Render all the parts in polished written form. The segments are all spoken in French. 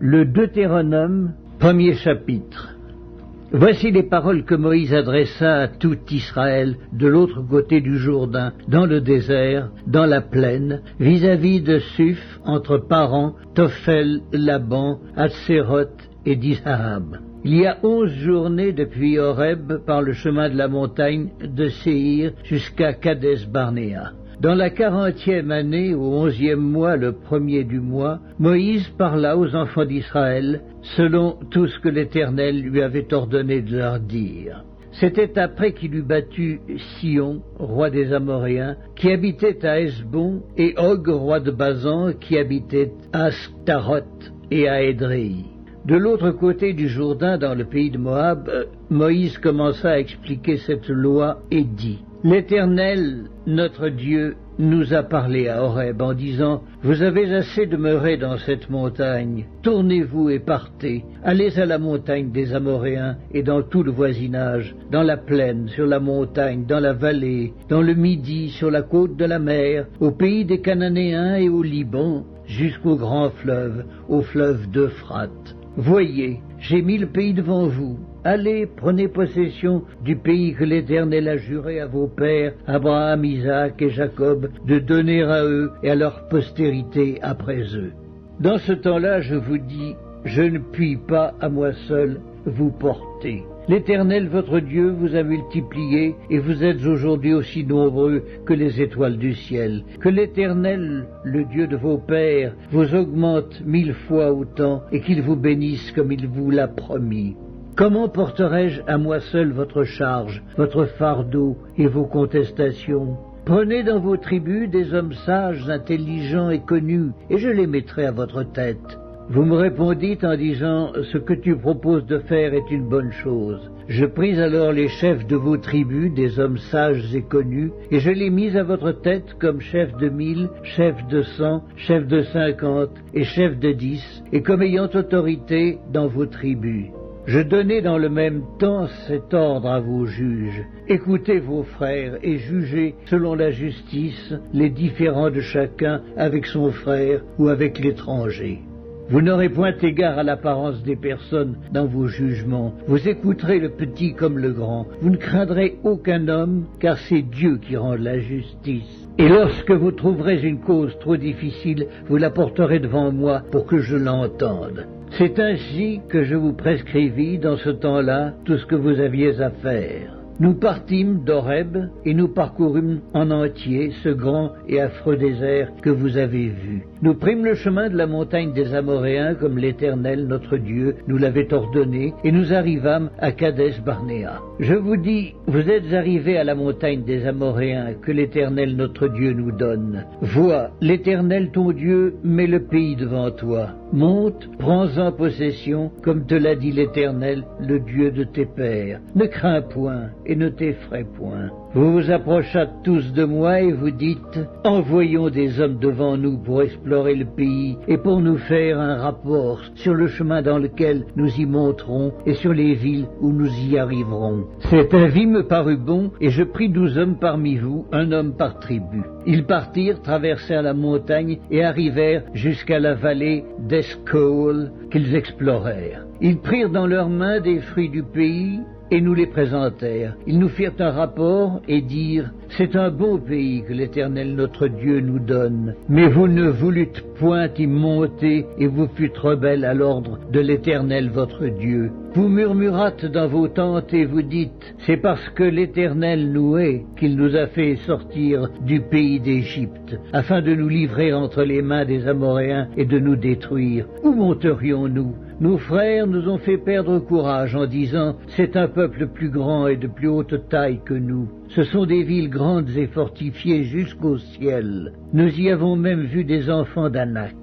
Le Deutéronome, premier chapitre. Voici les paroles que Moïse adressa à tout Israël de l'autre côté du Jourdain, dans le désert, dans la plaine, vis-à-vis de Suph, entre Paran, Tophel, Laban, Hatséroth et Dishahab. Il y a 11 journées depuis Horeb par le chemin de la montagne de Séhir jusqu'à Kades Barnéa. Dans la 40e année, au 11e mois, le premier du mois, Moïse parla aux enfants d'Israël, selon tout ce que l'Éternel lui avait ordonné de leur dire. C'était après qu'il eut battu Sion, roi des Amoréens, qui habitait à Hesbon, et Og, roi de Basan, qui habitait à Astaroth et à Édréi. De l'autre côté du Jourdain, dans le pays de Moab, Moïse commença à expliquer cette loi et dit: L'Éternel, notre Dieu, nous a parlé à Horeb en disant: Vous avez assez demeuré dans cette montagne, tournez-vous et partez, allez à la montagne des Amoréens et dans tout le voisinage, dans la plaine, sur la montagne, dans la vallée, dans le Midi, sur la côte de la mer, au pays des Cananéens et au Liban, jusqu'au grand fleuve, au fleuve d'Euphrate. Voyez, j'ai mis le pays devant vous. Allez, prenez possession du pays que l'Éternel a juré à vos pères, Abraham, Isaac et Jacob, de donner à eux et à leur postérité après eux. Dans ce temps-là, je vous dis, je ne puis pas à moi seul vous porter. L'Éternel, votre Dieu, vous a multiplié, et vous êtes aujourd'hui aussi nombreux que les étoiles du ciel. Que l'Éternel, le Dieu de vos pères, vous augmente 1000 fois autant, et qu'il vous bénisse comme il vous l'a promis. Comment porterai-je à moi seul votre charge, votre fardeau et vos contestations? Prenez dans vos tribus des hommes sages, intelligents et connus, et je les mettrai à votre tête. Vous me répondîtes en disant: Ce que tu proposes de faire est une bonne chose. Je pris alors les chefs de vos tribus, des hommes sages et connus, et je les mis à votre tête comme chefs de 1000, chefs de 100, chefs de 50 et chefs de 10, et comme ayant autorité dans vos tribus. Je donnai dans le même temps cet ordre à vos juges: écoutez vos frères et jugez selon la justice les différends de chacun avec son frère ou avec l'étranger. Vous n'aurez point égard à l'apparence des personnes dans vos jugements. Vous écouterez le petit comme le grand. Vous ne craindrez aucun homme, car c'est Dieu qui rend la justice. Et lorsque vous trouverez une cause trop difficile, vous la porterez devant moi pour que je l'entende. C'est ainsi que je vous prescrivis dans ce temps-là tout ce que vous aviez à faire. Nous partîmes d'Horeb et nous parcourûmes en entier ce grand et affreux désert que vous avez vu. Nous prîmes le chemin de la montagne des Amoréens comme l'Éternel notre Dieu nous l'avait ordonné, et nous arrivâmes à Kades Barnéa. Je vous dis, vous êtes arrivés à la montagne des Amoréens que l'Éternel notre Dieu nous donne. Vois, l'Éternel ton Dieu met le pays devant toi. Monte, prends-en possession, comme te l'a dit l'Éternel, le Dieu de tes pères. Ne crains point et ne t'effraie point. Vous vous approchâtes tous de moi et vous dites: envoyons des hommes devant nous pour explorer le pays et pour nous faire un rapport sur le chemin dans lequel nous y monterons et sur les villes où nous y arriverons. Cet avis me parut bon, et je pris 12 hommes parmi vous, un homme par tribu. Ils partirent, traversèrent la montagne et arrivèrent jusqu'à la vallée d'Escol qu'ils explorèrent. Ils prirent dans leurs mains des fruits du pays et nous les présentèrent. Ils nous firent un rapport et dirent: c'est un bon pays que l'Éternel notre Dieu nous donne. Mais vous ne voulûtes point y monter, et vous fûtes rebelles à l'ordre de l'Éternel votre Dieu. Vous murmurâtes dans vos tentes et vous dites: c'est parce que l'Éternel nous hait qu'il nous a fait sortir du pays d'Égypte, afin de nous livrer entre les mains des Amoréens et de nous détruire. Où monterions-nous? Nos frères nous ont fait perdre courage en disant: c'est un peuple plus grand et de plus haute taille que nous. Ce sont des villes grandes et fortifiées jusqu'au ciel. Nous y avons même vu des enfants d'Anak.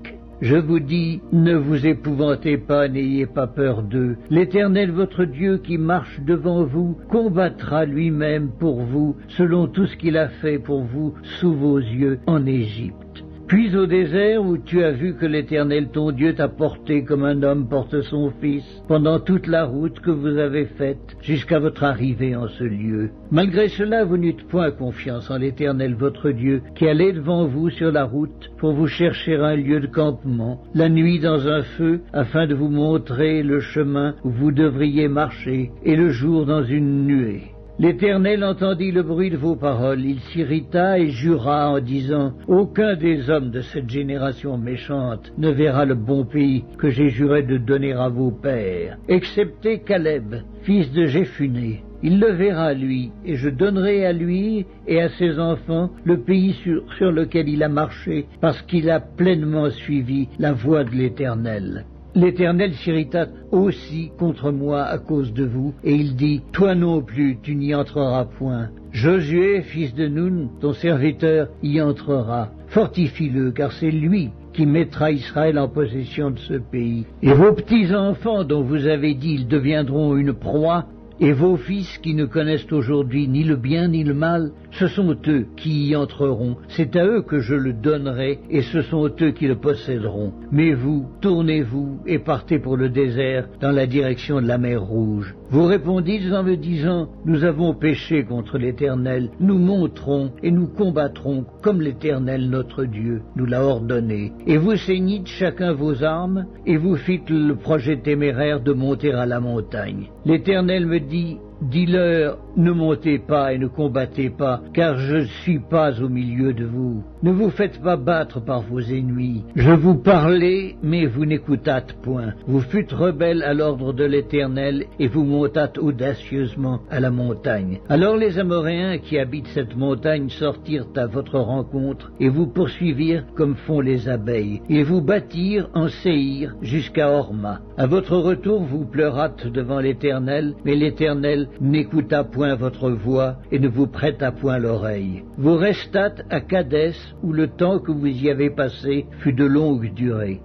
Je vous dis, ne vous épouvantez pas, n'ayez pas peur d'eux. L'Éternel votre Dieu qui marche devant vous combattra lui-même pour vous, selon tout ce qu'il a fait pour vous sous vos yeux en Égypte. Puis au désert où tu as vu que l'Éternel ton Dieu t'a porté comme un homme porte son fils, pendant toute la route que vous avez faite, jusqu'à votre arrivée en ce lieu. Malgré cela, vous n'eûtes point confiance en l'Éternel votre Dieu, qui allait devant vous sur la route, pour vous chercher un lieu de campement, la nuit dans un feu, afin de vous montrer le chemin où vous devriez marcher, et le jour dans une nuée. L'Éternel entendit le bruit de vos paroles, il s'irrita et jura en disant, « Aucun des hommes de cette génération méchante ne verra le bon pays que j'ai juré de donner à vos pères, excepté Caleb, fils de Jéphuné. Il le verra, lui, et je donnerai à lui et à ses enfants le pays sur lequel il a marché, parce qu'il a pleinement suivi la voie de l'Éternel. » L'Éternel s'irrita aussi contre moi à cause de vous, et il dit, « Toi non plus, tu n'y entreras point. Josué, fils de Nun, ton serviteur, y entrera. Fortifie-le, car c'est lui qui mettra Israël en possession de ce pays. Et vos petits-enfants dont vous avez dit, ils deviendront une proie, et vos fils qui ne connaissent aujourd'hui ni le bien ni le mal, ce sont eux qui y entreront. C'est à eux que je le donnerai, et ce sont eux qui le posséderont. Mais vous, tournez-vous et partez pour le désert, dans la direction de la mer Rouge. » Vous répondites en me disant, « Nous avons péché contre l'Éternel. Nous monterons et nous combattrons comme l'Éternel notre Dieu nous l'a ordonné. » Et vous ceignîtes chacun vos armes, et vous fîtes le projet téméraire de monter à la montagne. L'Éternel me dit, « Dis-leur, ne montez pas et ne combattez pas, car je ne suis pas au milieu de vous. Ne vous faites pas battre par vos ennemis. Je vous parlais, mais vous n'écoutâtes point. Vous fûtes rebelles à l'ordre de l'Éternel, et vous montâtes audacieusement à la montagne. Alors les Amoréens qui habitent cette montagne sortirent à votre rencontre, et vous poursuivirent comme font les abeilles, et vous battirent en Séhir jusqu'à Horma. À votre retour, vous pleurâtes devant l'Éternel, mais l'Éternel n'écouta point votre voix et ne vous prêta point l'oreille. Vous restâtes à Kadès, où le temps que vous y avez passé fut de longue durée.